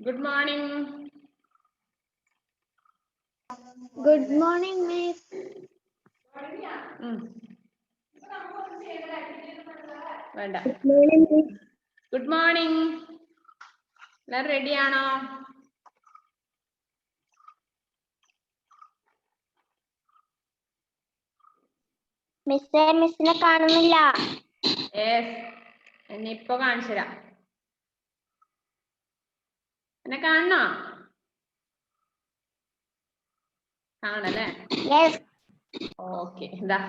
Good morning. Good morning, Miss. വേണ്ട. Good morning, Miss. Good morning. എല്ലാരും ready ആണോ? മിസ്സിനെ കാണുന്നില്ല. യെസ്, എന്നെ ഇപ്പൊ കാണിച്ചു തരാം. എന്നെ കാണണോ? കാണല്ലേ? Yes. ഓക്കെ, ഇതാ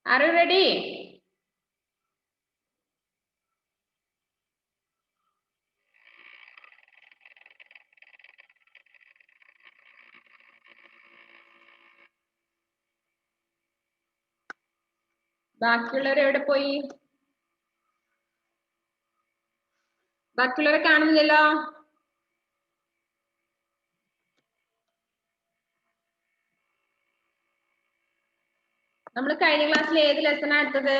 Are you ready? ബാക്കിയുള്ളവർ എവിടെ പോയി? ബാക്കിയുള്ളവരെ കാണുന്നില്ലല്ലോ. നമ്മൾ കഴിഞ്ഞ ക്ലാസ്സിൽ ഏത് ലെസണാ എടുത്തത്?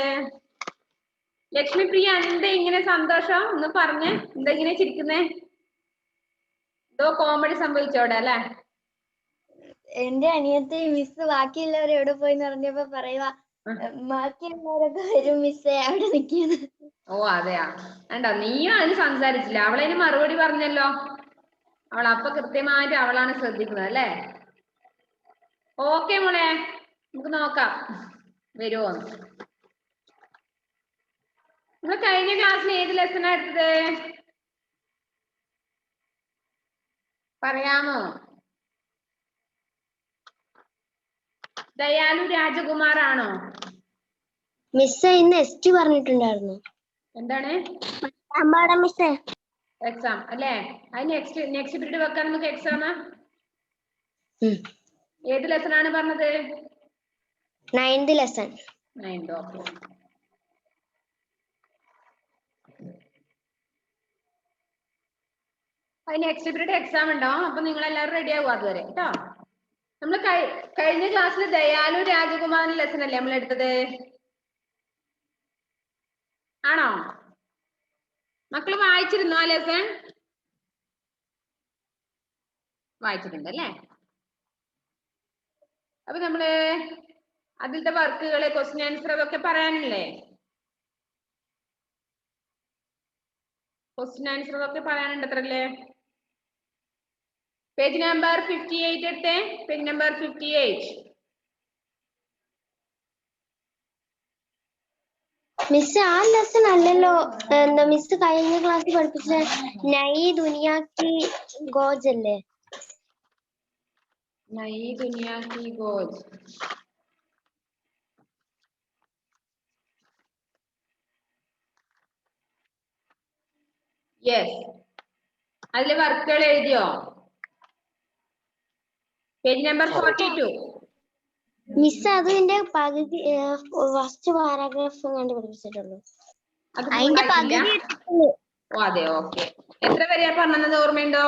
ലക്ഷ്മിപ്രിയ, എന്താ ഇങ്ങനെ സന്തോഷം? ഒന്ന് പറഞ്ഞേ, എന്താ ഇങ്ങനെ ചിരിക്കുന്നേ? എന്തോ കോമഡി സംഭവിച്ചോടെ അല്ലെ? എന്റെ അനിയത്തി മിസ് ബാക്കിയുള്ളവർ എവിടെ പോയി പറഞ്ഞപ്പോ പറയുക, ബാക്കിയുള്ളവരൊക്കെ വരും മിസ്സേ, അവിടെ നിൽക്കുന്നു. ഓ അതെയാ, വേണ്ട നീയും അതിന് സംസാരിച്ചില്ല, അവളതിന് മറുപടി പറഞ്ഞല്ലോ. അവൾ അപ്പൊ കൃത്യമായിട്ട് അവളാണ് ശ്രദ്ധിക്കുന്നത് അല്ലേ? ഓക്കെ മോളെ, നമുക്ക് നോക്കാം വരുമോ. നിങ്ങൾ കഴിഞ്ഞ ക്ലാസ്സിൽ ഏത് ലെസണാ എടുത്തത്? പറയാമോ? ദയാലു രാജകുമാർ ആണോ? മിസ് ഇന്ന് എസ്റ്റ് പറഞ്ഞിട്ടുണ്ടായിരുന്നു. എന്താണ്? മിസ്സേ, എക്സാം അല്ലേ? അത് നെക്സ്റ്റ് പീരീഡ് വെക്കാൻ നമുക്ക് എക്സാം. ഏത് ലെസൺ ആണ് പറഞ്ഞത്? 9th lesson. 9th. ഓക്കെ. അത് നെക്സ്റ്റ് പീരീഡ് എക്സാം ഉണ്ടാവും. അപ്പൊ നിങ്ങൾ എല്ലാവരും റെഡി ആവും അതുവരെ കേട്ടോ. നമ്മൾ കഴിഞ്ഞ ക്ലാസ്സിൽ ദയാലു രാജകുമാരൻ ലെസൺ അല്ലേ നമ്മൾ എടുത്തത്? ആണോ? മക്കള് വായിച്ചിരുന്നോ ആ ലെസൺ? വായിച്ചിട്ടുണ്ട് അല്ലേ? അപ്പൊ നമ്മള് അതിലത്തെ വർക്കുകള്, ക്വസ്റ്റ്യൻ ആൻസർ അതൊക്കെ പറയാനില്ലേ? ക്വസ്റ്റ്യൻ ആൻസർ ഒക്കെ പറയാനുണ്ട് അത്രല്ലേ? പേജ് നമ്പർ 58 എടുത്തേ. Page number 58. മിസ് ആ ലെസൺ അല്ലല്ലോ, എന്താ മിസ് കഴിഞ്ഞ ക്ലാസ്സിൽ പഠിപ്പിച്ച നൈ ദുനിയാക്കി ഗോജ് അല്ലേ? നൈ ദുനിയാ കി ഗോജ്. യെസ്, അതിലെ വർക്കുകൾ എഴുതിയോ? Page number 42. മിസ് അതിന്റെ പകുതി ഫസ്റ്റ് പാരാഗ്രാഫ് കണ്ട് പഠിപ്പിച്ചിട്ടുള്ളൂ. അതിന്റെ പകുതി. ഓ അതെ, ഓക്കെ. എത്ര വരെയാ പറഞ്ഞത് ഓർമ്മയുണ്ടോ?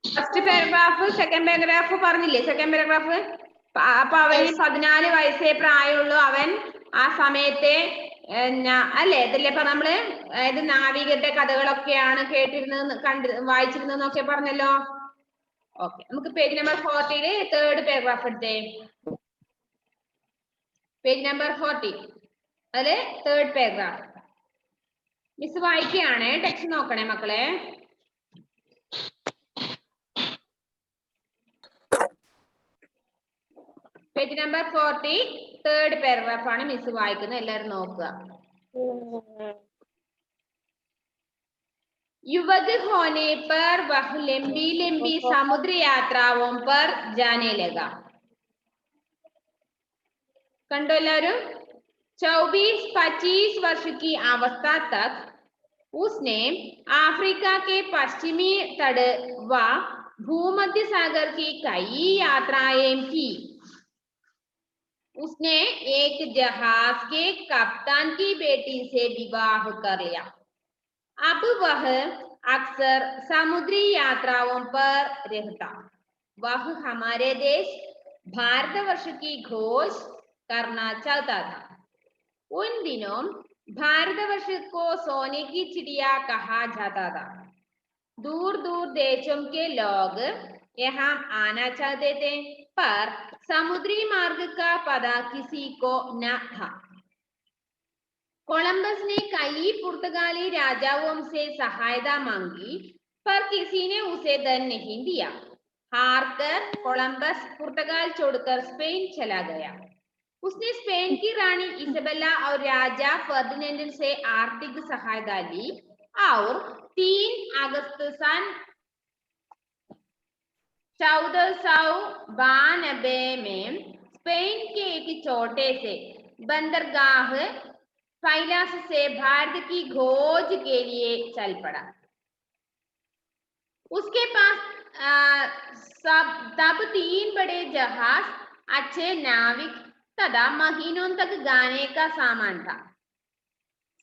ഫസ്റ്റ് പാരഗ്രാഫ്, സെക്കൻഡ് പാരഗ്രാഫ് പറഞ്ഞില്ലേ? Second paragraph. അപ്പൊ അവന് 14 വയസ്സേ പ്രായമുള്ളൂ. അവൻ ആ സമയത്തെ അല്ലേ ഇതില്ലേ ഇപ്പൊ നമ്മള് അതായത് നാവികരുടെ കഥകളൊക്കെയാണ് കേട്ടിരുന്നത്, വായിച്ചിരുന്നതെന്നൊക്കെ പറഞ്ഞല്ലോ. ഓക്കെ, നമുക്ക് പേജ് നമ്പർ 40 തേർഡ് പാരഗ്രാഫ് എടുത്തേ. പേജ് നമ്പർ 40 അതില് തേർഡ് പാരഗ്രാഫ്. മിസ് വായിക്കുകയാണേ, ടെക്സ്റ്റ് നോക്കണേ മക്കളെ. പേജ് നമ്പർ 40 തേർഡ് പാരഗ്രാഫ് ആണ് മിസ് വായിക്കുന്നത്, എല്ലാവരും നോക്കുക. युवक होने पर वह लंबी लंबी समुद्र यात्राओं पर जाने लगा. कണ്ടो എല്ലാവരും? 24-25 वर्ष की अवस्था तक उसने अफ्रीका के पश्चिमी तट व भूमध्य सागर की कई यात्राएं की. उसने एक जहाज के कप्तान की बेटी से विवाह कर लिया. अब वह अक्सर समुद्री यात्राओं पर रहता. वह हमारे देश भारतवर्ष की खोज करना चाहता था। उन दिनों भारतवर्ष को सोने की चिड़िया कहा जाता था। दूर दूर देशों के लोग यहाँ आना चाहते थे, पर समुद्री मार्ग का पता किसी को न था। कोलंबस ने कई पुर्तगाली राजाओं से सहायता मांगी, पर किसी ने उसे धन नहीं दिया। हारकर कोलंबस पुर्तगाल छोड़कर स्पेन चला गया। उसने स्पेन की रानी इसाबेला और राजा फर्डिनेंड से आर्थिक सहायता ली और 3 अगस्त सन 1492 में स्पेन के एक छोटे से बंदरगाह फाइलास से भारत की खोज के लिए चल पड़ा। उसके पास तब 3 बड़े जहाज, अच्छे नाविक तथा महीनों तक गाने का सामान था।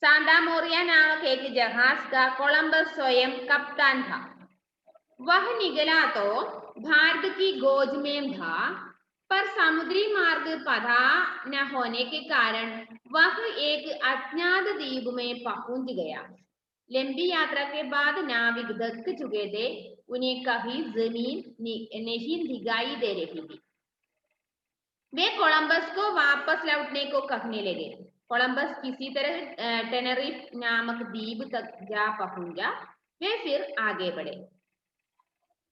सांता मोरिया नामक एक जहाज का कोलंबस स्वयं कप्तान था। वह निकला तो भारत की खोज में था, पर समुद्री मार्ग पता न होने के कारण वह एक अज्ञात द्वीप में पहुंच गया। लंबी यात्रा के बाद नाविक थक चुके थे, उन्हें कहीं जमीन नहीं दिखाई दे रही थी। वे कोलंबस को वापस लौटने को कहने लगे। कोलंबस किसी तरह टेनरिफ नामक द्वीप तक जा पहुंचा। वे फिर आगे बढ़े।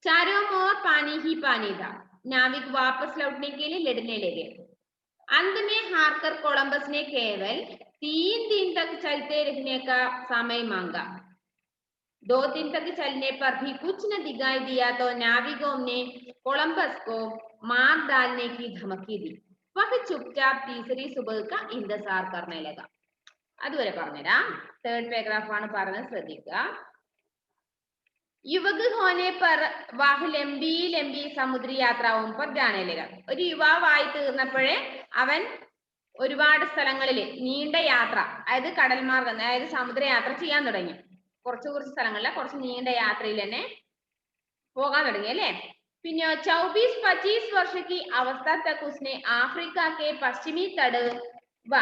चारों ओर पानी ही पानी था। नाविक वापस लौटने के लिए लड़ने लगे। अंत में हारकर कोलंबस ने केवल 3 दिन तक चलते रहने का समय मांगा। 2 दिन तक चलने पर भी कुछ न दिखाई दिया तो नाविकों ने कोलंबस को मार डालने की धमकी दी। वह चुपचाप तीसरी सुबह का इंतजार करने लगा. അതുവരെ പറഞ്ഞുതരാം. തേർഡ് പാരഗ്രാഫ് ആണ് പറയുന്നത്, ശ്രദ്ധിക്കുക. युवक होने पर वह लंबी लंबी समुद्री यात्राओं पर जाने लगा. ഒരു യുവാവായി തീർന്നപ്പോഴേ അവൻ ഒരുപാട് സ്ഥലങ്ങളിൽ നീണ്ട യാത്ര, അതായത് കടൽ മാർഗം, അതായത് സമുദ്രയാത്ര ചെയ്യാൻ തുടങ്ങി. കുറച്ച് സ്ഥലങ്ങളിൽ കുറച്ച് നീണ്ട യാത്രയിൽ തന്നെ പോകാൻ തുടങ്ങി അല്ലേ. പിന്നെ 24-25 वर्ष की अवस्था तक उसने अफ्रीका के पश्चिमी तट व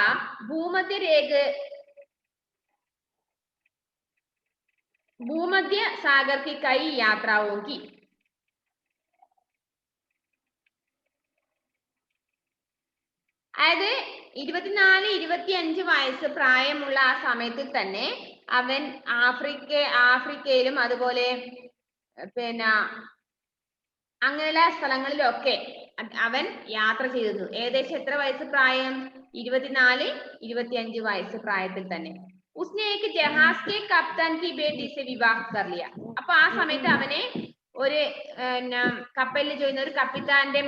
भूमध्य सागर की कई यात्राओं की. അതായത് 24-25 വയസ്സ് പ്രായമുള്ള ആ സമയത്തിൽ തന്നെ അവൻ ആഫ്രിക്കയിലും അതുപോലെ പിന്നെ അങ്ങനെയുള്ള സ്ഥലങ്ങളിലൊക്കെ അവൻ യാത്ര ചെയ്തിരുന്നു. ഏകദേശം എത്ര വയസ്സ് പ്രായം? 24-25 വയസ്സ് പ്രായത്തിൽ തന്നെ. उसने एक जहाज के कप्तान की बेटी से विवाह कर लिया. അപ്പൊ ആ സമയത്ത് അവനെ ഒരു കപ്പലിൽ ജോയിന്ന ഒരു കപ്പിത്താന്റെ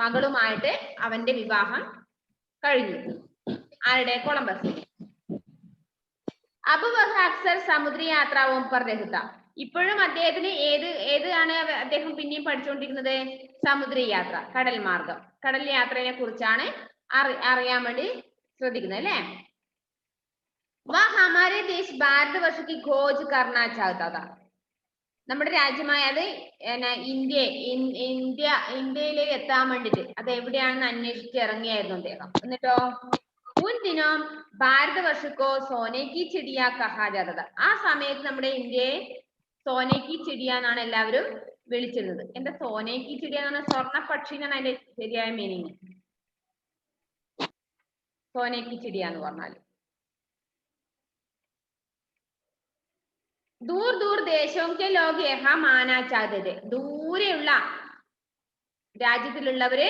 മകളുമായിട്ട് അവന്റെ വിവാഹം കഴിഞ്ഞു. ആരുടെ? കൊളംബസ്. अब वह अक्सर समुद्री यात्राओं पर रहता. ഇപ്പോഴും അദ്ദേഹത്തിന് ഏതാണ് അദ്ദേഹം പിന്നെയും പഠിച്ചുകൊണ്ടിരുന്നത്? സമുദ്ര യാത്ര, കടൽ മാർഗം, കടൽ യാത്രയെ കുറിച്ചാണ് അറിയാൻ വേണ്ടി ശ്രദ്ധിക്കുന്നത് അല്ലേ. वह हमारे देश भारतवर्ष की खोज करना चाहता था. നമ്മുടെ രാജ്യമായ അത് ഇന്ത്യയിലേക്ക് എത്താൻ വേണ്ടിട്ട് അത് എവിടെയാണെന്ന് അന്വേഷിച്ച് ഇറങ്ങിയായിരുന്നു അദ്ദേഹം. എന്നിട്ടോ उन दिनों भारतवर्ष को सोने की चिड़िया कहा जाता था. ആ സമയത്ത് നമ്മുടെ ഇന്ത്യയെ സോനെ കി ചിടിയ എന്നാണ് എല്ലാവരും വിളിച്ചിരുന്നത്. എന്താ സോനെ കി ചിടിയ എന്ന് പറഞ്ഞാൽ സ്വർണ്ണ പക്ഷി എന്നാണ് അതിന്റെ ശരിയായ മീനിങ്. സോനെ കി ചിടിയ എന്ന് പറഞ്ഞാൽ दूर दूर देशों के लोग यहाँ माना चाहते थे. ദൂരെയുള്ള രാജ്യത്തിലുള്ളവരെ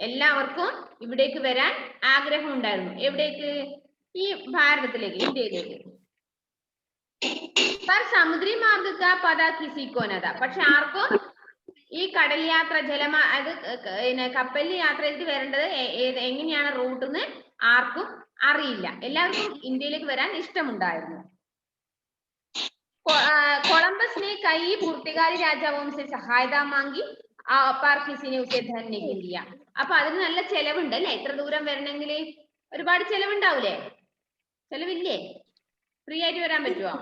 എല്ലാവർക്കും ഇവിടേക്ക് വരാൻ ആഗ്രഹം ഉണ്ടായിരുന്നു. എവിടേക്ക്? ഈ ഭാരതത്തിലേക്ക്, ഇന്ത്യയിലേക്ക്. पर समुद्री मार्ग का पता किसी को न था. പക്ഷെ ആർക്കും ഈ കടൽ യാത്ര അത് കപ്പലിൽ യാത്ര ചെയ്തിട്ട് വരേണ്ടത് എങ്ങനെയാണ് റൂട്ട് എന്ന് ആർക്കും അറിയില്ല. എല്ലാവർക്കും ഇന്ത്യയിലേക്ക് വരാൻ ഇഷ്ടമുണ്ടായിരുന്നു. कोलंबस ने कई पुर्तगाली രാജാവും से സഹായത മാങ്ങി पर किसी ने उसे धन नहीं दिया. അപ്പൊ അതിന് നല്ല ചെലവുണ്ട് അല്ലേ. ഇത്ര ദൂരം വരണമെങ്കിൽ ഒരുപാട് ചെലവുണ്ടാവൂലേ? ചെലവില്ലേ? ഫ്രീ ആയിട്ട് വരാൻ പറ്റുമോ?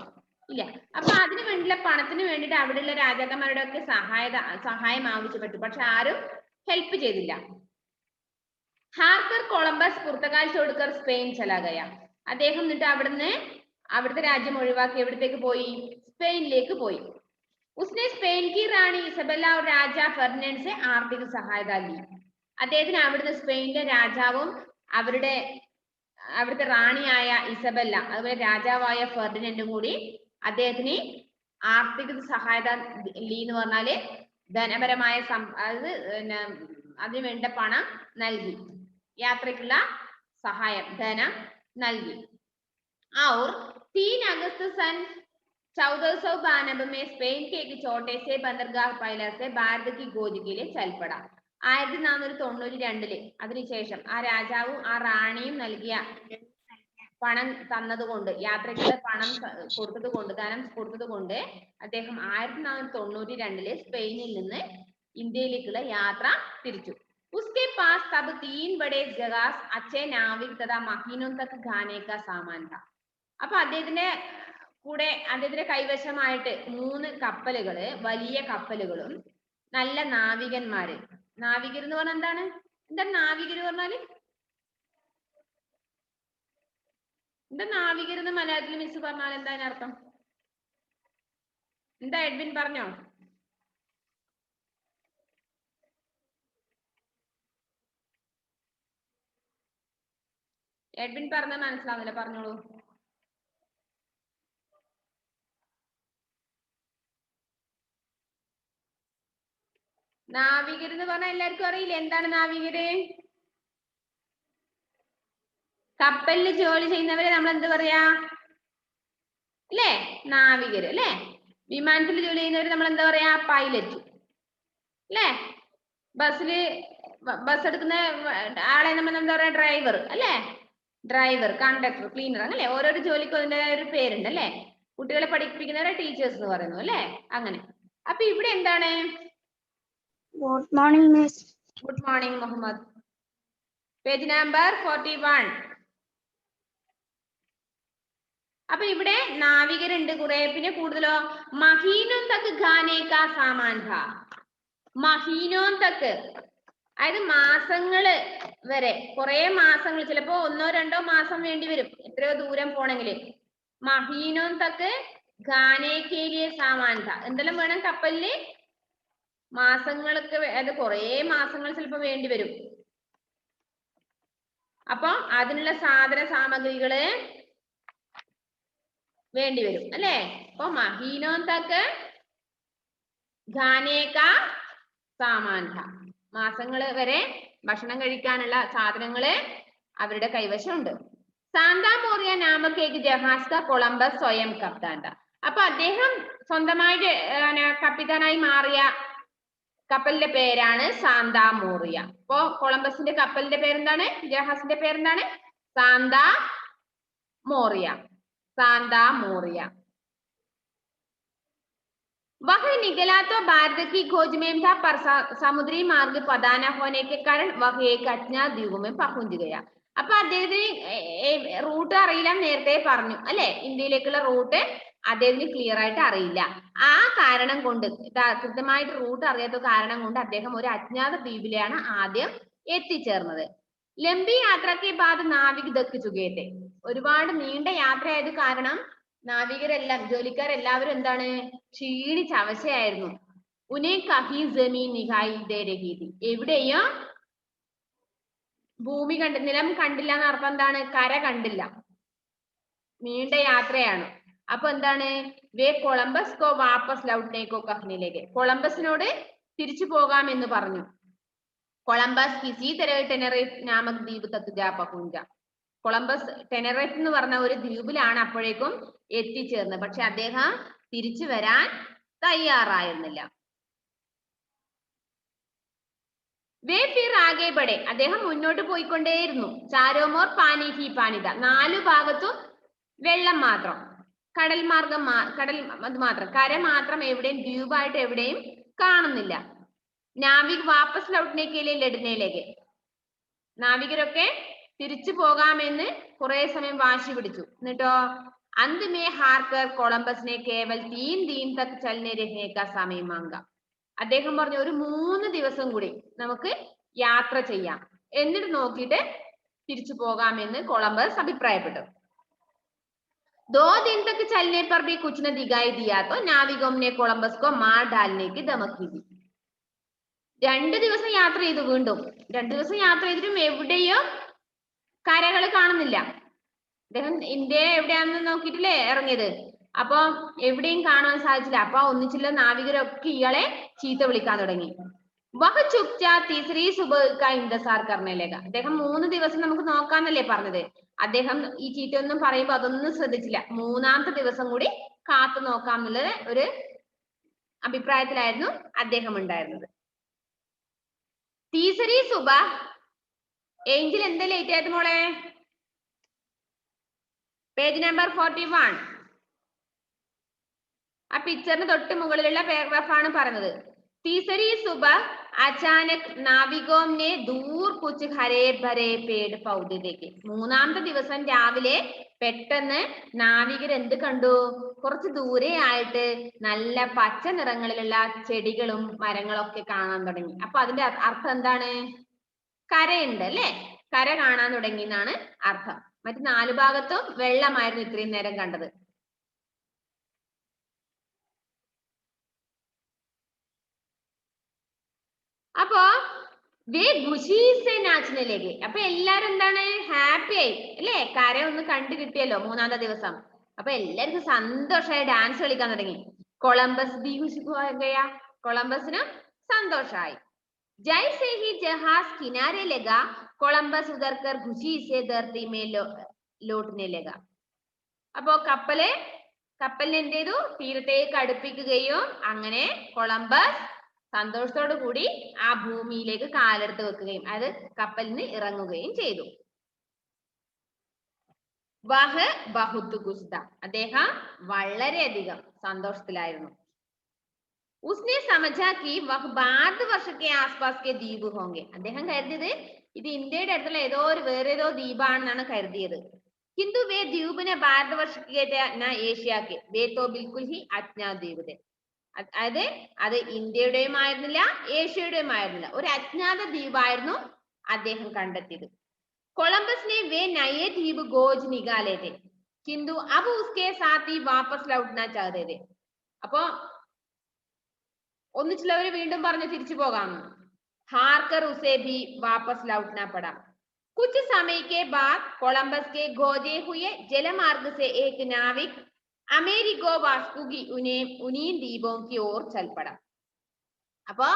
ഇല്ല. അപ്പൊ അതിനു വേണ്ടിയുള്ള പണത്തിന് വേണ്ടിയിട്ട് അവിടെയുള്ള രാജാക്കന്മാരുടെ ഒക്കെ സഹായം ആവശ്യപ്പെട്ടു. പക്ഷെ ആരും ഹെൽപ്പ് ചെയ്തില്ല. ഹാർക്കർ കൊളംബസ് പുർത്തഗാൽ ചോടുക്കർ സ്പെയിൻ ചലാഗയ. അദ്ദേഹം എന്നിട്ട് അവിടുത്തെ രാജ്യം ഒഴിവാക്കി എവിടത്തേക്ക് പോയി? സ്പെയിനിലേക്ക് പോയി. ഉസ്നെ സ്പെയിൻ കി റാണി ഇസബെല്ല और രാജാ ഫെർഡിനൻഡ് से ആർത്ഥിക സഹായത ലി. അദ്ദേഹത്തിന് അവിടുന്ന് സ്പെയിനിലെ രാജാവും അവിടുത്തെ റാണിയായ ഇസബെല്ല അതുപോലെ രാജാവായ ഫെർഡിനൻഡും കൂടി അദ്ദേഹത്തിന് ആർത്ഥിക സഹായത ലി എന്ന് പറഞ്ഞാല് ധനപരമായ അതിനു വേണ്ട പണം നൽകി, യാത്രയ്ക്കുള്ള സഹായം ധനം നൽകി. और 3 अगस्त सन 1492 में स्पेन के एक छोटे से बंदरगाह पहले से भारत की गोद के लिए चल पड़ा. 1492 അതിനുശേഷം ആ രാജാവും ആ റാണിയും നൽകിയ പണം തന്നതുകൊണ്ട്, യാത്രയ്ക്കുള്ള പണം കൊടുത്തത് കൊണ്ട്, ധനം കൊടുത്തത് കൊണ്ട് അദ്ദേഹം 1492 സ്പെയിനിൽ നിന്ന് ഇന്ത്യയിലേക്കുള്ള യാത്ര തിരിച്ചു. उसके पास तब 3 बड़े जहाज, अच्छे नाविक तथा महीनों तक खाने का सामान था. അപ്പൊ അദ്ദേഹത്തിന്റെ കൈവശമായിട്ട് 3 കപ്പലുകള്, വലിയ കപ്പലുകളും നല്ല നാവികന്മാര്. നാവികർ എന്ന് പറഞ്ഞാൽ എന്താണ് നാവികർ പറഞ്ഞാല് നാവികർ എന്ന് മലയാളത്തിൽ മിസ് പറഞ്ഞാൽ എന്താ അർത്ഥം? എന്താ എഡ്വിൻ പറഞ്ഞോ? എഡ്വിൻ പറഞ്ഞ മനസ്സിലാവുന്നില്ല, പറഞ്ഞോളൂ. നാവികർ എന്ന് പറഞ്ഞാൽ എല്ലാവർക്കും അറിയില്ലേ എന്താണ് നാവികര്? കപ്പലിൽ ജോലി ചെയ്യുന്നവരെ നമ്മൾ എന്ത് പറയാ? അല്ലേ, നാവികര് അല്ലേ. വിമാനത്തിൽ ജോലി ചെയ്യുന്നവര് നമ്മൾ എന്താ പറയാ? പൈലറ്റ് അല്ലേ. ബസ് എടുക്കുന്ന ആളെ നമ്മൾ എന്താ പറയാ? ഡ്രൈവർ അല്ലേ. ഡ്രൈവർ, കണ്ടക്ടർ, ക്ലീനർ, അങ്ങനെ ഓരോരോ ജോലിക്കും അതിൻ്റെതായ ഒരു പേരുണ്ട് അല്ലേ. കുട്ടികളെ പഠിപ്പിക്കുന്നവരെ ടീച്ചേഴ്സ് എന്ന് പറയുന്നു അല്ലേ. അങ്ങനെ. അപ്പൊ ഇവിടെ എന്താണ്? Good morning miss. Good morning Muhammad. Page number 41. അപ്പൊ ഇവിടെ നാവികരുണ്ട് കുറെ, പിന്നെ കൂടുതലോ മഹീനോൻ തക്ക് ഖാനെ കാ സാമാൻ ഥാ. മഹീനോൻ തക്ക് അതായത് മാസങ്ങള് വരെ, കുറെ മാസങ്ങൾ, ചിലപ്പോ 1-2 മാസം വേണ്ടി വരും എത്രയോ ദൂരം പോണെങ്കിൽ. മഹീനോൻ തക്ക് ഖാനെ കേ ലിയേ സാമാൻ ഥാ. എന്തെല്ലാം വേണം കപ്പലില്? മാസങ്ങൾക്ക്, അത് കുറെ മാസങ്ങൾ ചിലപ്പോ വേണ്ടി വരും. അപ്പൊ അതിനുള്ള സാധന സാമഗ്രികള് വേണ്ടി വരും അല്ലേ. അപ്പൊ മഹീനോൻ തക്ക് ഖാനെ കാ സാമാൻ ഥാ. മാസങ്ങള് വരെ ഭക്ഷണം കഴിക്കാനുള്ള സാധനങ്ങള് അവരുടെ കൈവശമുണ്ട്. സാന്താ മോറിയ നാമക് ഏക് ജഹാസ് കാ കൊളംബസ് സ്വയം കപ്താൻ ഥാ. അപ്പൊ അദ്ദേഹം സ്വന്തമായിട്ട് കപ്പിത്താനായി മാറിയ കപ്പലിന്റെ പേരാണ് സാന്താ മോറിയ. അപ്പൊ കൊളംബസിന്റെ കപ്പലിന്റെ പേരെന്താണ്? ജഹാസിന്റെ പേരെന്താണ്? സാന്താ മോറിയ. സാന്താ മോറിയ. वह निकला तो भारत की खोज में था, पर समुद्री मार्ग पता न होने के कारण वह एक अज्ञात द्वीप में पहुंच गया. അപ്പൊ അദ്ദേഹത്തിന് റൂട്ട് അറിയില്ല, നേരത്തെ പറഞ്ഞു അല്ലെ. ഇന്ത്യയിലേക്കുള്ള റൂട്ട് അദ്ദേഹത്തിന് ക്ലിയർ ആയിട്ട് അറിയില്ല. ആ കാരണം കൊണ്ട്, കൃത്യമായിട്ട് റൂട്ട് അറിയാത്ത കാരണം കൊണ്ട് അദ്ദേഹം ഒരു അജ്ഞാത ദ്വീപിലാണ് ആദ്യം എത്തിച്ചേർന്നത്. ലംബി യാത്രയ്ക്ക് ബാദ് നാവിക് ദക്ക് ചുകേത്തെ. ഒരുപാട് നീണ്ട യാത്രയായത് കാരണം നാവികരെല്ലാം, ജോലിക്കാരെല്ലാവരും എന്താണ്? ക്ഷീണിച്ച അവശയായിരുന്നു. ഉനെ കഹി ജമീൻ നിഹായി ദേ രഹി ഥി. എവിടെയും ഭൂമി നിലം കണ്ടില്ല എന്ന് അർത്ഥം എന്താണ്? കര കണ്ടില്ല, നീണ്ട യാത്രയാണ്. അപ്പൊ എന്താണ്? വേ കൊളംബസ് കോ വാപ്പസ് ലൗട്ട്നേക്കോ കഹ്നിലേക്ക്. കൊളംബസിനോട് തിരിച്ചു പോകാം എന്ന് പറഞ്ഞു. കൊളംബസ് കിസി തരഹ ടെനറിഫ് നാമക് ദ്വീപ് തക് ജാ പഹുഞ്ച. കൊളംബസ് ടെനറിഫ് എന്ന് പറഞ്ഞ ഒരു ദ്വീപിലാണ് അപ്പോഴേക്കും എത്തിച്ചേർന്നത്. പക്ഷെ അദ്ദേഹം തിരിച്ചു വരാൻ തയ്യാറായിരുന്നില്ല. വേ ഫിർ ആകെ ബഡെ. അദ്ദേഹം മുന്നോട്ട് പോയിക്കൊണ്ടേയിരുന്നു. ചാരോമോർ പാനി ഹി പാനിത. 4 ഭാഗത്തും വെള്ളം മാത്രം, കടൽ മാർഗം, കടൽ അത് മാത്രം, കര മാത്രം, എവിടെയും ദ്വീപായിട്ട് എവിടെയും കാണുന്നില്ല. നാവിക് വാപ്പസ് ലൗട്ട്നേക്കയിലെ ലഡ്നയിലേക്ക്. നാവികരൊക്കെ തിരിച്ചു പോകാമെന്ന് കുറെ സമയം വാശി പിടിച്ചു. എന്നിട്ടോ अंत में हार कर कोलंबस ने केवल 3 दिन तक चलने रहने का समय मांगा. അദ്ദേഹം പറഞ്ഞു ഒരു 3 ദിവസം കൂടി നമുക്ക് യാത്ര ചെയ്യാം, എന്നിട്ട് നോക്കിയിട്ട് തിരിച്ചു പോകാമെന്ന് കൊളംബസ് അഭിപ്രായപ്പെട്ടു. 2 दिन तक चलने पर भी कुछ न दिखाई दिया तो नाविकों ने कोलंबस को मार डालने की धमकी दी. 2 ദിവസം യാത്ര ചെയ്തു, വീണ്ടും 2 ദിവസം യാത്ര ചെയ്തിട്ടും എവിടെയും കരകൾ കാണുന്നില്ല. അദ്ദേഹം ഇന്ത്യ എവിടെയാണെന്ന് നോക്കിയിട്ടില്ലേ ഇറങ്ങിയത്, അപ്പൊ എവിടെയും കാണാൻ സാധിച്ചില്ല. അപ്പൊ ഒന്നിച്ചുള്ള നാവികരൊക്കെ ഇയാളെ ചീത്ത വിളിക്കാൻ തുടങ്ങി. വഹ ചുപ്ചാ തീസരി സുബഹ ഇന്തസാർ കർണേലേക. അദ്ദേഹം 3 ദിവസം നമുക്ക് നോക്കാന്നല്ലേ പറഞ്ഞത്. അദ്ദേഹം ഈ ചീത്തയൊന്നും പറയുമ്പോ അതൊന്നും ശ്രദ്ധിച്ചില്ല. 3-ാമത്തെ ദിവസം കൂടി കാത്തു നോക്കാം എന്നുള്ളത് ഒരു അഭിപ്രായത്തിലായിരുന്നു അദ്ദേഹം ഉണ്ടായിരുന്നത്. തീസരി സുബ ഏഞ്ചൽ എന്താ ലേറ്റ് ആയത് മോളെ? Page number 41. ആ പിക്ചറിന് തൊട്ട് മുകളിലുള്ള പാരഗ്രാഫ് ആണ് പറയുന്നത്. तीसरी सुबह अचानक नाविकों ने दूर कुछ हरे भरे पेड़ पौधे देखे. 3-ാമത്തെ ദിവസം രാവിലെ പെട്ടെന്ന് നാവികർ എന്ത് കണ്ടു? കുറച്ച് ദൂരെ ആയിട്ട് നല്ല പച്ച നിറങ്ങളിലുള്ള ചെടികളും മരങ്ങളൊക്കെ കാണാൻ തുടങ്ങി. അപ്പൊ അതിന്റെ അർത്ഥം എന്താണ്? കരയുണ്ട് അല്ലെ, കര കാണാൻ തുടങ്ങി എന്നാണ് അർത്ഥം. മറ്റു 4 ഭാഗത്തും വെള്ളമായിരുന്നു ഇത്രയും നേരം കണ്ടത്. അപ്പോ നാച്ചിനിലേക്ക് അപ്പൊ എല്ലാരും എന്താണ് ഹാപ്പി ആയി അല്ലെ, കര ഒന്ന് കണ്ടു കിട്ടിയല്ലോ 3-ാമത്തെ ദിവസം. അപ്പൊ എല്ലാവർക്കും സന്തോഷമായി ഡാൻസ് കളിക്കാൻ തുടങ്ങി. കൊളംബസ് ബി ഖുശി ഹോ ഗയാ, കൊളംബസിനും സന്തോഷമായി. ജൈസേ ഹി ജഹാസ് കിനാരെ ലഗാ കൊളംബസ് ഉദർ കർ ഖുശി സേ ധർത്തി മേ ലോട്ട്നെ ലഗാ. അപ്പോ കപ്പലിനെ എന്ത് ചെയ്തു? തീരത്തേക്ക് അടുപ്പിക്കുകയും അങ്ങനെ കൊളംബസ് സന്തോഷത്തോടു കൂടി ആ ഭൂമിയിലേക്ക് കാലെടുത്ത് വെക്കുകയും അത് കപ്പലിൽ നിന്ന് ഇറങ്ങുകയും ചെയ്തു. വഹ് ബഹുത് ഖുശ്ത, അദ്ദേഹം വളരെയധികം സന്തോഷത്തിലായിരുന്നു. ഉസ്നെ സമझा कि वह भारत वर्ष के आसपास के द्वीप होंगे. അദ്ദേഹം കരുതിയത് ഇത് ഇന്ത്യയുടെ അടുത്തുള്ള വേറെ ഏതോ ദ്വീപാണെന്നാണ് കരുതിയത്. किंतु वे द्वीप ने भारत वर्ष के ना एशिया के, वे तो बिल्कुल ही अज्ञात द्वीप थे. അതായത് അത് ഇന്ത്യയുടെയും ആയിരുന്നില്ല ഏഷ്യയുടെയും ആയിരുന്നില്ല, ഒരു അജ്ഞാത ദ്വീപായിരുന്നു അദ്ദേഹം കണ്ടെത്തിയത്. കൊളംബസ് ने वे नए द्वीप खोज निकाले थे किंतु अब उसके साथ ही वापस लौटना चाहते थे. അപ്പോ ഒന്നിച്ചുള്ളവര് വീണ്ടും പറഞ്ഞു തിരിച്ചു പോകാം. ഹാർക്കർ ഉസേ ഭി വാപസ് ലൗട്ട്നാ പടാ. कुछ समय के बाद कोलंबस के खोजे हुए जलमार्ग से एक नाविक अमेरिको वास्पुगी उन्हीं द्वीपों की ओर चल पड़ा. അപ്പോ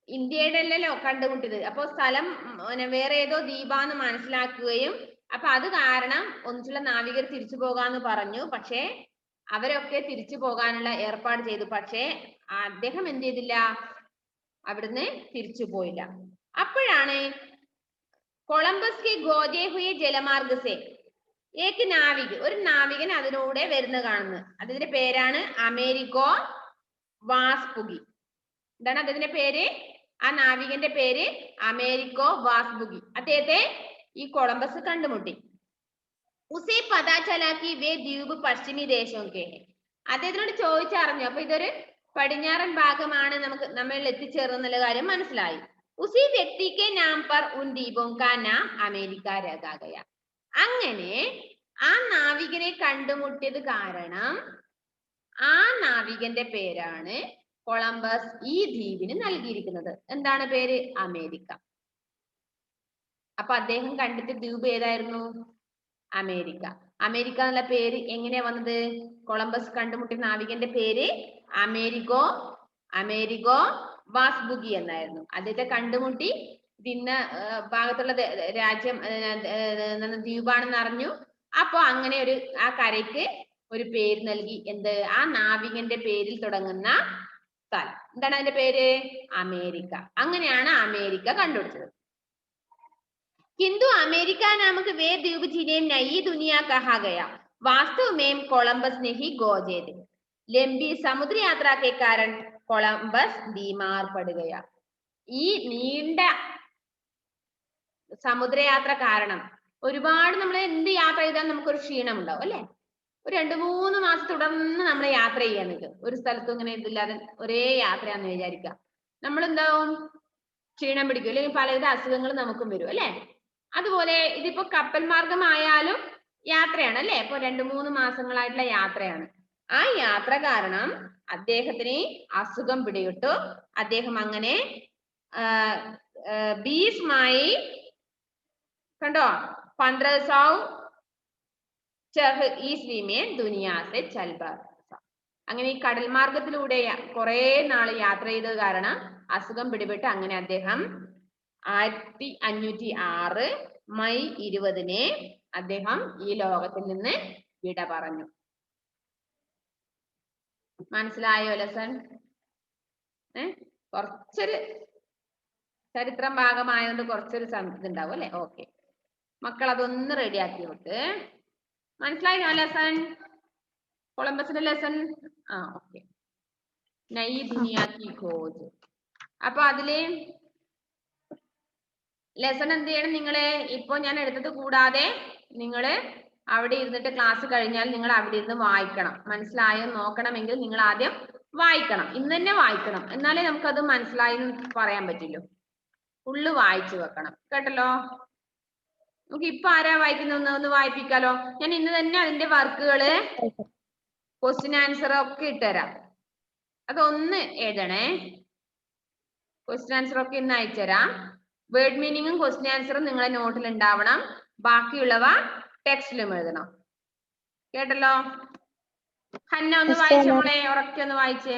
ഇന്ത്യയുടെ അല്ലല്ലോ കണ്ടുമുട്ടിയത്, അപ്പൊ സ്ഥലം വേറെ ഏതോ ദ്വീപാന്ന് മനസ്സിലാക്കുകയും അപ്പൊ അത് കാരണം ഒന്നിച്ചുള്ള നാവികർ തിരിച്ചു പോകാന്ന് പറഞ്ഞു. പക്ഷെ അവരൊക്കെ തിരിച്ചു പോകാനുള്ള ഏർപ്പാട് ചെയ്തു. പക്ഷെ അദ്ദേഹം എന്ത് ചെയ്തില്ല, അവിടുന്ന് തിരിച്ചു പോയില്ല. അപ്പോഴാണ് കൊളംബസ് കെ ഗോജെ ഹുയെ ജലമാർഗ സെ ഏക് നാവിക്, ഒരു നാവികൻ അതിലൂടെ വരുന്ന കാണുന്നത്. അതിന്റെ പേരാണ് അമേരിക്കോ വാസ്പുഗി. എന്താണ് അദ്ദേഹത്തിന്റെ പേര്? ആ നാവികന്റെ പേര് അമേരിക്കോ വാസ്പുഗി. അദ്ദേഹത്തെ ഈ കൊളംബസ് കണ്ടുമുട്ടി. ഉസേ പതാ ചലാ കി വേ ദ്വീപ് പശ്ചിമി ദേശം കെ. അദ്ദേഹത്തിനോട് ചോദിച്ചറിഞ്ഞു. അപ്പൊ ഇതൊരു പടിഞ്ഞാറൻ ഭാഗമാണ് നമ്മൾ എത്തിച്ചേർന്നുള്ള കാര്യം മനസ്സിലായി. ഉസി വ്യക്തിക്ക് നാം പർ ഉൻ ദ്വീപോं का नाम അമേരിക്ക രഖാ ഗയാ. അങ്ങനെ ആ നാവികനെ കണ്ടുമുട്ടിയത് കാരണം ആ നാവികന്റെ പേരാണ് കൊളംബസ് ഈ ദ്വീപിന് നൽകിയിരിക്കുന്നത്. എന്താണ് പേര്? അമേരിക്ക. അപ്പൊ അദ്ദേഹം കണ്ടെത്തിയ ദ്വീപ് ഏതായിരുന്നു? അമേരിക്ക. അമേരിക്ക എന്നുള്ള പേര് എങ്ങനെയാ വന്നത്? കൊളംബസ് കണ്ടുമുട്ടിയ നാവികന്റെ പേര് അമേരിക്കോ വാസ്പുഗി എന്നായിരുന്നു. അദ്ദേഹത്തെ കണ്ടുമുട്ടി ഇന്ന ഭാഗത്തുള്ള രാജ്യം ദ്വീപാണെന്ന് അറിഞ്ഞു. അപ്പൊ അങ്ങനെ ആ കരയ്ക്ക് ഒരു പേര് നൽകി. എന്ത്? ആ നാവികന്റെ പേരിൽ തുടങ്ങുന്ന സ്ഥലം. എന്താണ് അതിന്റെ പേര്? അമേരിക്ക. അങ്ങനെയാണ് അമേരിക്ക കണ്ടുപിടിച്ചത്. किंतु अमेरिका नामक वे द्वीप जिन्हें नई दुनिया कहा गया वास्तव में कोलंबस ने ही खोजे थे. लंबी समुद्र यात्रा के कारण कोलंबस बीमार पड़ गया. ഈ നീണ്ട സമുദ്രയാത്ര കാരണം ഒരുപാട് നമ്മൾ എന്ത് യാത്ര ചെയ്താൽ നമുക്കൊരു ക്ഷീണം ഉണ്ടാവും അല്ലെ? ഒരു 2-3 മാസം തുടർന്ന് നമ്മൾ യാത്ര ചെയ്യാൻ ഇത് ഒരു സ്ഥലത്തും ഇങ്ങനെ ഇതില്ലാതെ ഒരേ യാത്രയാന്ന് വിചാരിക്കുക, നമ്മൾ എന്താവും? ക്ഷീണം പിടിക്കും, അല്ലെങ്കിൽ പലവിധ അസുഖങ്ങൾ നമുക്കും വരും അല്ലെ? അതുപോലെ ഇതിപ്പോ കപ്പൽ മാർഗമായാലും യാത്രയാണ് അല്ലെ? ഇപ്പൊ 2-3 മാസങ്ങളായിട്ടുള്ള യാത്രയാണ്. ആ യാത്ര കാരണം അദ്ദേഹത്തിന് അസുഖം പിടിപെട്ടു. അദ്ദേഹം അങ്ങനെ 20 മായി കണ്ടോ 1500 ഈസ്വി में दुनिया से चल बसा. അങ്ങനെ ഈ കടൽ മാർഗത്തിലൂടെ കുറെ നാൾ യാത്ര ചെയ്തത് കാരണം അസുഖം പിടിപെട്ട് അങ്ങനെ അദ്ദേഹം 1506 മെയ് 20-ന് അദ്ദേഹം ഈ ലോകത്തിൽ നിന്ന് വിട പറഞ്ഞു. മനസ്സിലായോ ലെസൺ? കുറച്ചൊരു ചരിത്രം ഭാഗമായതുകൊണ്ട് കുറച്ചൊരു ഇതുണ്ടാവും അല്ലെ? ഓക്കെ മക്കൾ അതൊന്ന് റെഡിയാക്കി വെക്ക്. മനസ്സിലായോ ലെസൺ? കൊളംബസിന്റെ ലെസൺ? ഓക്കെ. നയി ദുനിയാ കി ഖോജ്. അപ്പൊ അതില് ലെസൺ എന്ത് ചെയ്യണം നിങ്ങള്? ഇപ്പൊ ഞാൻ എടുത്തത് കൂടാതെ നിങ്ങള് അവിടെ ഇരുന്നിട്ട് ക്ലാസ് കഴിഞ്ഞാൽ നിങ്ങൾ അവിടെ ഇരുന്ന് വായിക്കണം. മനസ്സിലായോ നോക്കണമെങ്കിൽ നിങ്ങൾ ആദ്യം വായിക്കണം, ഇന്ന് തന്നെ വായിക്കണം, എന്നാലേ നമുക്കത് മനസ്സിലായി എന്ന് പറയാൻ പറ്റുള്ളൂ. ഫുള്ള് വായിച്ചു വെക്കണം കേട്ടല്ലോ. നമുക്ക് ഇപ്പൊ ആരാ വായിക്കുന്ന ഒന്ന് വായിപ്പിക്കാലോ. ഞാൻ ഇന്ന് തന്നെ അതിന്റെ വർക്കുകള് ക്വസ്റ്റ്യൻ ആൻസർ ഒക്കെ ഇട്ടുതരാം, അതൊന്ന് എഴുതണേ. ക്വസ്റ്റ്യൻ ആൻസർ ഒക്കെ ഇന്ന് അയച്ചുതരാം. വേർഡ് മീനിങ്ങും ക്വസ്റ്റ്യൻ ആൻസറും നിങ്ങളെ നോട്ടിൽ ഉണ്ടാവണം, ബാക്കിയുള്ളവ ടെക്സ്റ്റിലും എഴുതണം. കേട്ടല്ലോ? ഹന്ന ഒന്ന് വായിച്ചേ മോളെ, ഉറക്കെ ഒന്ന് വായിച്ചേ.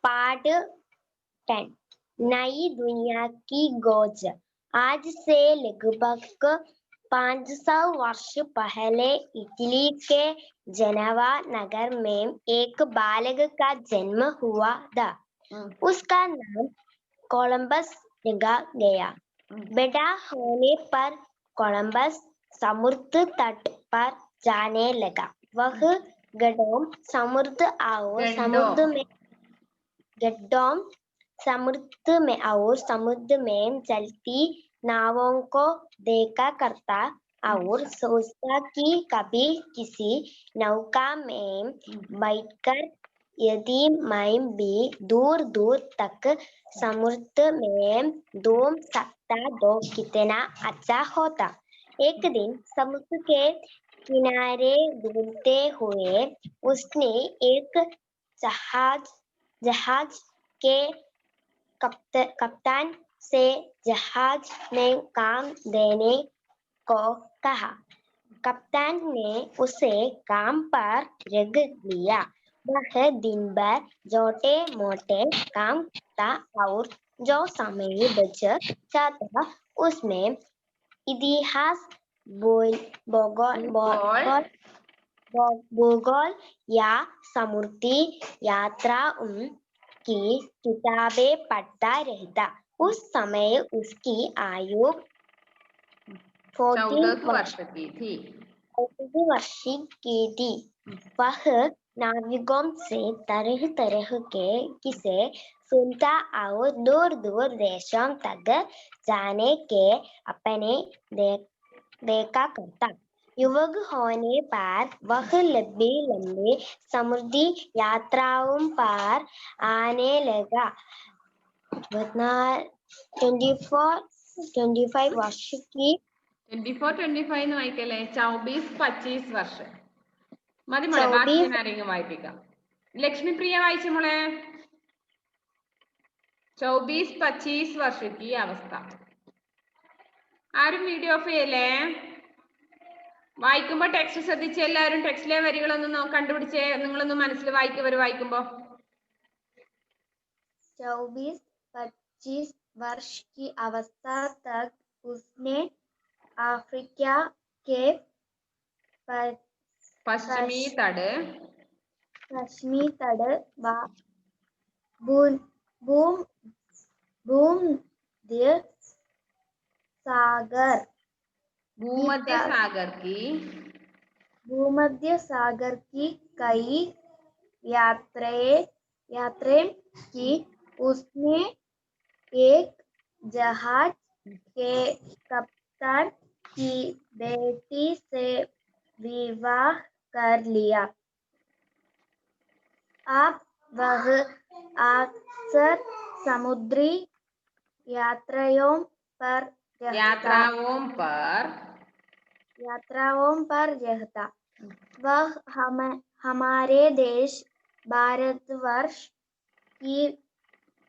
पाठ 10 नई दुनिया की खोज। आज से लगभग 500 वर्ष पहले इटली के जेनेवा नगर में एक बालक का जन्म हुआ था। उसका नाम कोलंबस रखा गया। बड़ा होने पर कोलंबस समुद्र तट पर जाने लगा। वह गड्ढों समुद्र और समुद्र में चलती नावों को देखा करता और सोचता कि कभी किसी नौका में बैठकर यदि मैं भी दूर दूर तक समुद्र में घूम सकता तो कितना अच्छा होता। एक दिन समुद्र के किनारे घूमते हुए उसने एक जहाज के कप्तान से जहाज में काम देने को कहा। कप्तान ने उसे काम पर रख लिया। वह दिन भर छोटे मोटे काम करता और जो समय बच जाता उसमें इतिहास, भूगोल या समुद्री यात्राओं की किताबें पढ़ता रहता। उस समय उसकी आयु 14 वर्ष की थी। वह नाविकों से तरह तरह के किस्से सुनता और दूर दूर देशों तक जाने के अपने देखा करता। युवक होने पर वह लंबी लंबी समुद्री यात्राओं पर आने लगा। 24-25 वर्ष की 24-25 എന്ന് വായിക്കല്ലേ? 24-25 വർഷം മതി മോളെ, ബാക്കി ഞാൻ ആരെങ്കിലും വായിപ്പിക്കാം. ലക്ഷ്മി പ്രിയ വായിച്ച മോളെ. 24-25 വർഷ की അവസ്ഥ. ആരും വീഡിയോ ഓഫ് ചെയ്യല്ലേ? വായിക്കുമ്പോ ടെക്സ്റ്റ് ശ്രദ്ധിച്ച് എല്ലാവരും ടെക്സ്റ്റിലെ വരികളൊന്നും കണ്ടുപിടിച്ചേ, നിങ്ങളൊന്ന് മനസ്സിൽ വായിക്കുമ്പോ. 24-25 वर्ष की अवस्था तक उसने अफ्रीका के पश्चिमी तट भूमध्य सागर की कई यात्राएं की। उसने एक जहाज के कप्तान की बेटी से विवाह कर लिया। अब वह अक्सर समुद्री यात्राओं पर रहता। वह हमारे देश भारतवर्ष की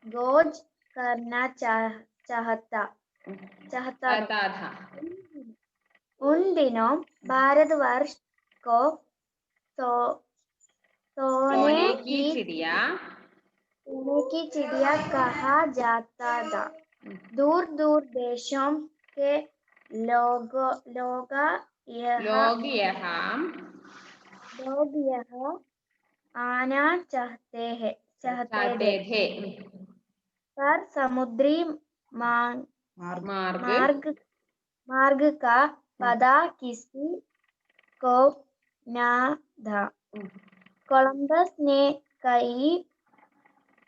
खोज करना चाहता था। उन दिनों भारतवर्ष को सोने की चिड़िया कहा जाता था। दूर दूर देशों के लोग यहाँ आना चाहते थे, पर समुद्री मार्ग का पता किसी को न था। कोलंबस ने कई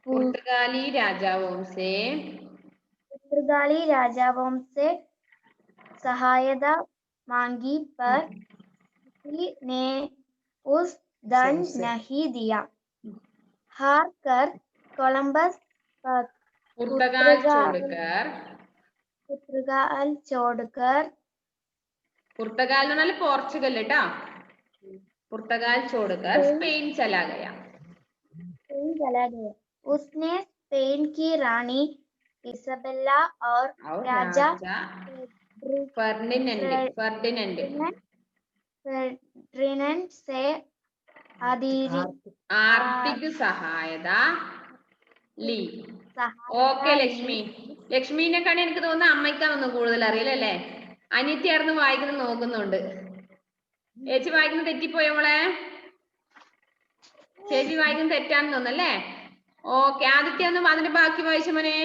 पुर्तगाली राजाओं से सहायता मांगी, पर किसी ने उस धन नहीं दिया। हार कर कोलंबस पुर्तगाल छोड़कर स्पेन चला गया। उसने स्पेन की रानी इसाबेला और राजा फर्डिनेंड से आर्थिक सहायता ली. ഓക്കെ ലക്ഷ്മിനെ കാണി എനിക്ക് തോന്നുന്നു അമ്മയ്ക്കാണൊന്നും കൂടുതൽ അറിയില്ലല്ലേ. അനിത്യായിരുന്നു വായിക്കുന്നത് നോക്കുന്നുണ്ട്. ചേച്ചി വായിക്കുന്നത് തെറ്റിപ്പോയോ മോളെ? ചേച്ചി വായിക്കുന്നത് തെറ്റാന്ന് തോന്നല്ലേ? ഓക്കെ ആദിത്യ ഒന്ന് അതിന്റെ ബാക്കി വായിച്ച മോനെ.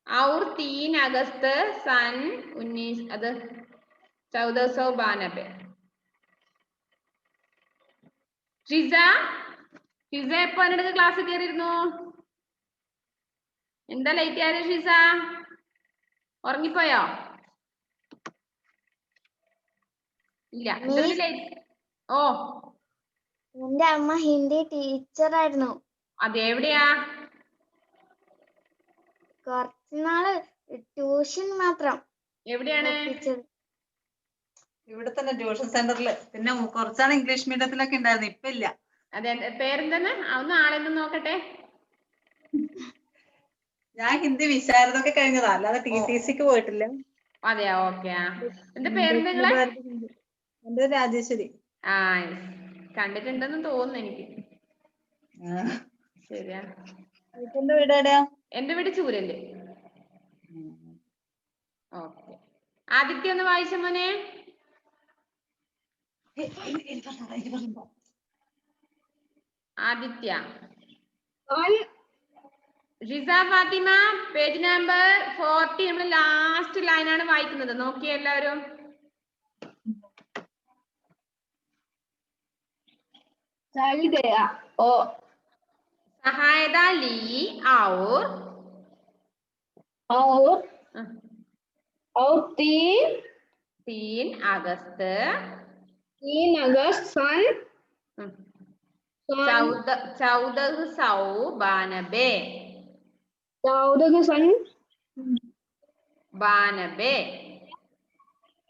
और 3 अगस्त सन 1492 ഷിസ എപ്പോ എന്നോട് ക്ലാസ് കയറിയിരുന്നു? എന്താ ലേറ്റ് ആയത് ഷിസ? ഉറങ്ങിപ്പോയോ? ഇല്ല. ഓ എന്റെ അമ്മ ഹിന്ദി ടീച്ചറായിരുന്നു. അതെവിടെയാ? കുറച്ചുനാള് ട്യൂഷൻ മാത്രം. എവിടെയാണ്? ഇവിടെ തന്നെ ട്യൂഷൻ സെന്ററിൽ. പിന്നെ കുറച്ചാണ് ഇംഗ്ലീഷ് മീഡിയത്തിലൊക്കെ ഉണ്ടായിരുന്നു, ഇപ്പൊ ഇല്ല. അതെ പേരെന്താന്ന് ഒന്ന് ആളെന്ന് നോക്കട്ടെ. ഞാൻ ഹിന്ദി വിശാരദൊക്കെ കഴിഞ്ഞതാ, അല്ലാതെ TTCക്ക് പോയിട്ടില്ല. അതെയാ ഓക്കെ. എന്റെ പേരെന്താ? എന്റെ രാജേശ്വരി. ആ കണ്ടിട്ടുണ്ടെന്ന് തോന്നുന്നു എനിക്ക്. ശരിയാ. എന്റെ വീട് എവിടെയാ? എന്റെ വീട് ചൂരല്. ഓക്കെ ആദിത്യ ഒന്ന് വായിച്ച മോനെ. ആദിത്യ ഷിസ ഫാത്തിമ പേജ് നമ്പർ 40 നമ്മൾ ലാസ്റ്റ് ലൈനാണ് വായിക്കുന്നത്. നോക്കിയേ എല്ലാവരും. सहायता ली और 3 अगस्त सन 1492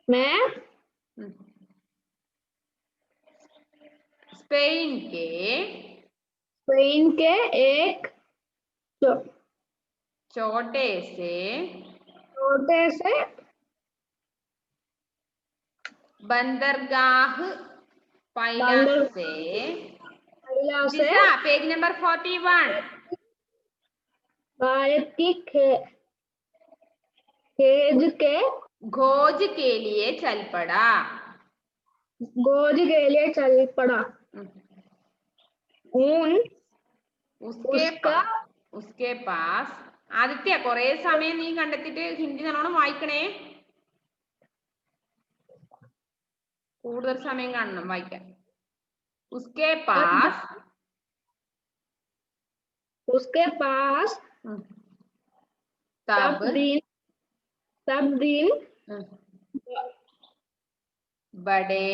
में स्पेन के एक छोटे से बंदरगाह पैला से पेज नंबर 41 भारत की खोज के लिए चल पड़ा. उसके पास ആദിത്യ കൊറേ സമയം നീ കണ്ടെത്തിട്ട് ഹിന്ദി നല്ലോണം വായിക്കണേ. കൂടുതൽ സമയം കാണണം വായിക്കാൻ. उसके पास तब सब दिन बड़े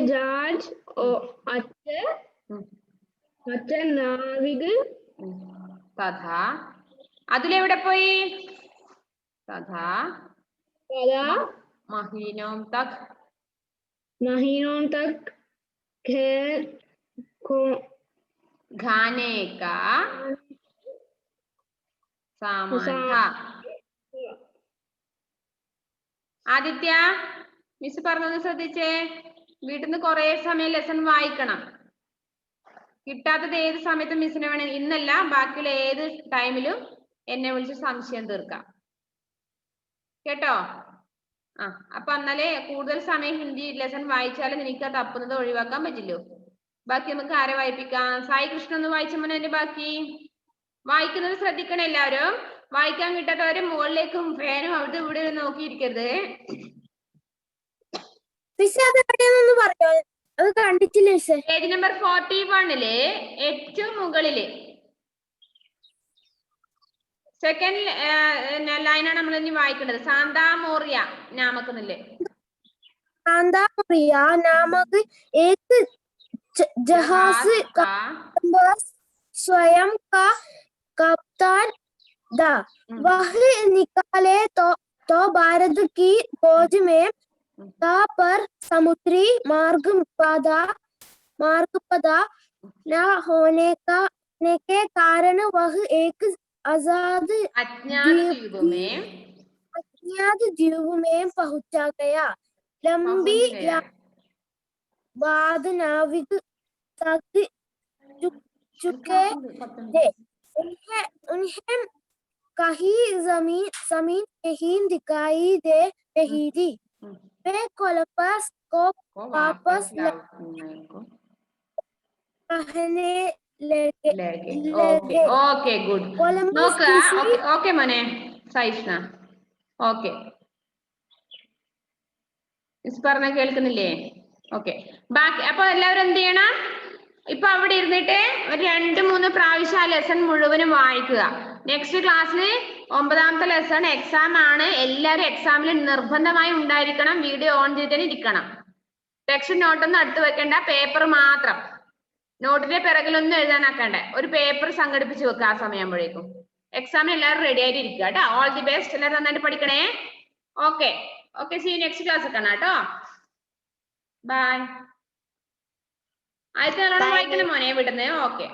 जहाज और अच्छे नाविक तथा അതിലെവിടെ പോയി तथा महीनों तक खाने का सामान था ആദിത്യ മിസ് പറഞ്ഞത് ശ്രദ്ധിച്ചേ വീട്ടിൽ നിന്ന് കുറെ സമയം ലെസൺ വായിക്കണം കിട്ടാത്തത് ഏത് സമയത്തും മിസ്സിനെ വേണം ഇന്നല്ല ബാക്കിയുള്ള ഏത് ടൈമിലും എന്നെ വിളിച്ച് സംശയം തീർക്കാം കേട്ടോ അപ്പൊ എന്നാലേ കൂടുതൽ സമയം ഹിന്ദി ലെസൺ വായിച്ചാലും നിനക്ക് തപ്പുന്നത് ഒഴിവാക്കാൻ പറ്റില്ലോ ബാക്കി നമുക്ക് ആരെ വായിപ്പിക്കാം സായി കൃഷ്ണ ഒന്ന് വായിച്ച മോനെ അതിന്റെ ബാക്കി വായിക്കുന്നത് ശ്രദ്ധിക്കണം എല്ലാവരും വായിക്കാൻ കിട്ടാത്തവര് മുകളിലേക്കും ഫാനും അവിടെ ഇവിടെ നോക്കിയിരിക്കരുത് പേജ് നമ്പർ 41 ഏറ്റവും മുകളില് സെക്കൻഡ് ലൈനാണ് നമ്മൾ ഇനി വായിക്കേണ്ടത് സാന്താ മോറിയ നാമക്കുന്നില്ലേ सान्दा मोरिया नामक एक जहाज का स्वयं का कप्तान था वह निकाले तो भारत की फौज में था पर समुद्री मार्ग पता न होने के कारण वह एक अज्ञात द्वीप में पहुंचा गया लंबी बाद नाविक थक चुके थे उन्हें कहीं जमीन नहीं दिखाई दे रही थी वे कोलंबस को वापस कहने लगे ഓക്കെ ഗുഡ് നോക്ക് ഓക്കെ മോനെ സൈഷ്ണ ഓക്കെ മിസ് പറഞ്ഞ കേൾക്കുന്നില്ലേ ഓക്കെ ബാക്കി അപ്പൊ എല്ലാവരും എന്ത് ചെയ്യണം ഇപ്പൊ അവിടെ ഇരുന്നിട്ട് ഒരു 2-3 പ്രാവശ്യം ആ ലെസൺ മുഴുവനും വായിക്കുക നെക്സ്റ്റ് ക്ലാസ്സിൽ 9ാമത്തെ ലെസൺ എക്സാം ആണ് എല്ലാവരും എക്സാമിൽ നിർബന്ധമായി ഉണ്ടായിരിക്കണം വീഡിയോ ഓൺ ചെയ്ത് ഇരിക്കണം ടെക്സ്റ്റ് നോട്ടൊന്നും അടുത്ത് വെക്കേണ്ട പേപ്പർ മാത്രം നോട്ടിന്റെ പിറകിലൊന്നും എഴുതാനാക്കണ്ടേ ഒരു പേപ്പർ സംഘടിപ്പിച്ച് വെക്കുക ആ സമയമാകുമ്പോഴേക്കും എക്സാമിന് എല്ലാവരും റെഡി ആയിട്ട് ഇരിക്കുക കേട്ടോ ഓൾ ദി ബെസ്റ്റ് എല്ലാവരും നന്നായിട്ട് പഠിക്കണേ okay see you next class കാണാം കേട്ടോ ബൈ ആദ്യത്തെ നല്ലോണം വായിക്കണം മോനെ വിടുന്നേ ഓക്കെ